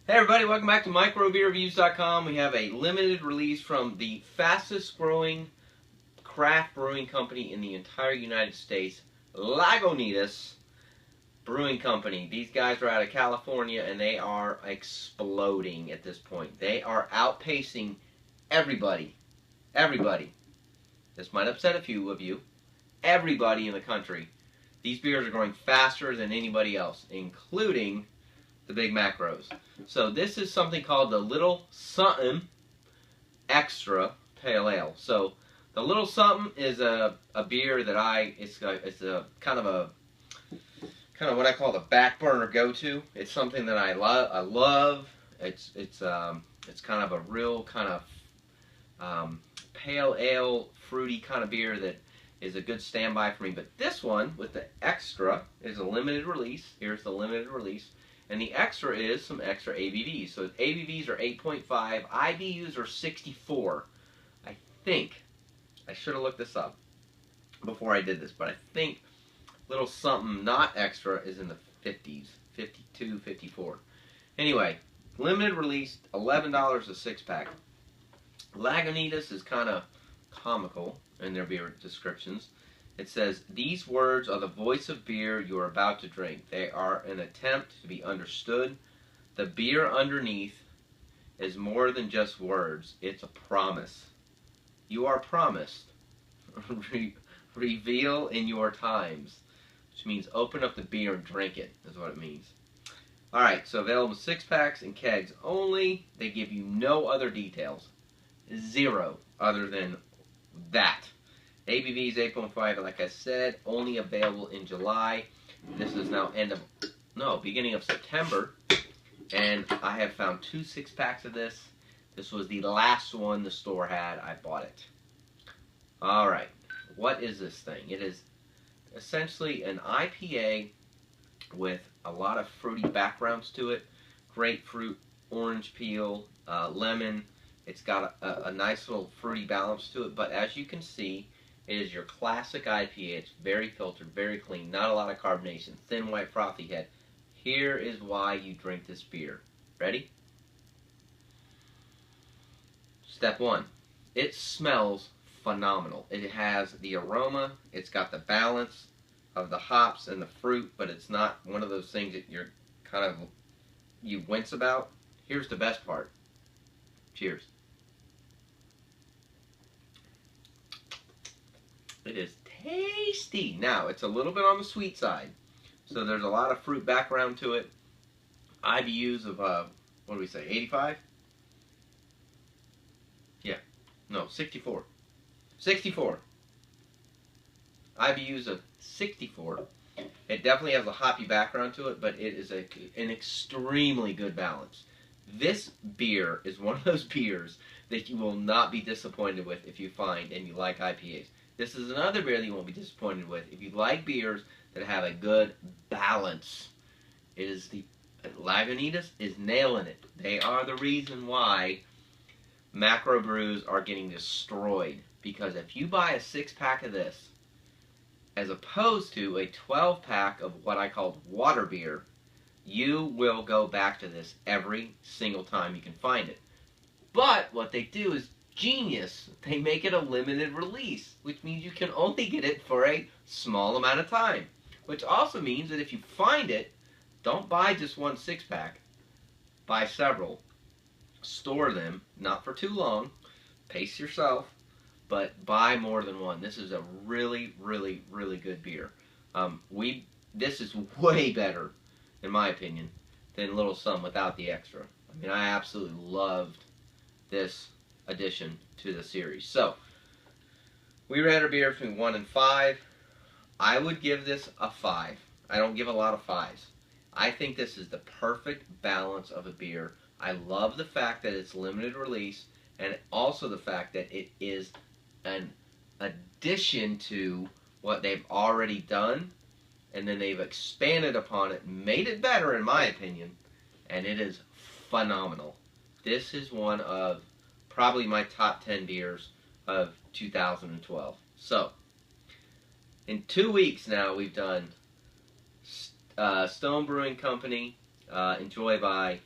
Hey everybody, welcome back to microbeerreviews.com. We have a limited release from the fastest growing craft brewing company in the entire United States, Lagunitas Brewing Company. These guys are out of California and they are exploding at this point. They are outpacing everybody. Everybody. This might upset a few of you. Everybody in the country. These beers are growing faster than anybody else, including the big macros. So this is something called the Little Sumpin Extra Pale Ale. So the Little Sumpin is a beer that it's a kind of what I call the back burner go-to. It's something that I love. It's kind of a real kind of pale ale, fruity kind of beer that is a good standby for me. But this one with the extra is a limited release. Here's the limited release. And the extra is some extra ABVs. So ABVs are 8.5, IBUs are 64. I think, I should have looked this up before I did this, but I think Little Something not extra is in the 50s, 52, 54. Anyway, limited release, $11 a six-pack. Lagunitas is kind of comical in their beer descriptions. It says, these words are the voice of beer you are about to drink. They are an attempt to be understood. The beer underneath is more than just words. It's a promise. You are promised. Reveal in your times. Which means open up the beer and drink it, is what it means. Alright, so available 6-packs and kegs only. They give you no other details. Zero other than that. ABV is 8.5, like I said, only available in July. This is now beginning of September, and I have found 2 6-packs of this. This was the last one the store had. I bought it. Alright, what is this thing? It is essentially an IPA with a lot of fruity backgrounds to it. Grapefruit, orange peel, lemon. It's got a nice little fruity balance to it, but as you can see, it is your classic IPA. It's very filtered, very clean, not a lot of carbonation, thin white frothy head. Here is why you drink this beer. Ready? Step 1. It smells phenomenal. It has the aroma, it's got the balance of the hops and the fruit, but it's not one of those things that you wince about. Here's the best part. Cheers. It is tasty. Now, it's a little bit on the sweet side. So there's a lot of fruit background to it. IBUs of, what do we say, 85? Yeah. No, 64. 64. IBUs of 64. It definitely has a hoppy background to it, but it is an extremely good balance. This beer is one of those beers that you will not be disappointed with if you find and you like IPAs. This is another beer that you won't be disappointed with if you like beers that have a good balance. It is Lagunitas is nailing it. They are the reason why macro brews are getting destroyed. Because if you buy a 6-pack of this, as opposed to a 12-pack of what I call water beer, you will go back to this every single time you can find it. But what they do is genius. They make it a limited release, which means you can only get it for a small amount of time. Which also means that if you find it, don't buy just one 6-pack. Buy several. Store them, not for too long. Pace yourself, but buy more than one. This is a really, really, really good beer. This is way better, in my opinion, than Little Sun without the extra. I mean, I absolutely loved this addition to the series. So, we rate our beer between 1 and 5. I would give this a 5. I don't give a lot of 5s. I think this is the perfect balance of a beer. I love the fact that it's limited release, and also the fact that it is an addition to what they've already done, and then they've expanded upon it, made it better in my opinion, and it is phenomenal. This is one of probably my top 10 beers of 2012. So, in 2 weeks now, we've done Stone Brewing Company, Enjoy By,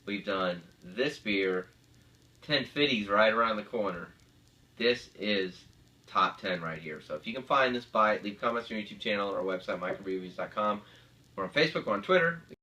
We've done this beer. 1050's right around the corner. This is top 10 right here. So if you can find this, buy it. Leave comments on our YouTube channel or our website, microbreweries.com. We're on Facebook, we're on Twitter.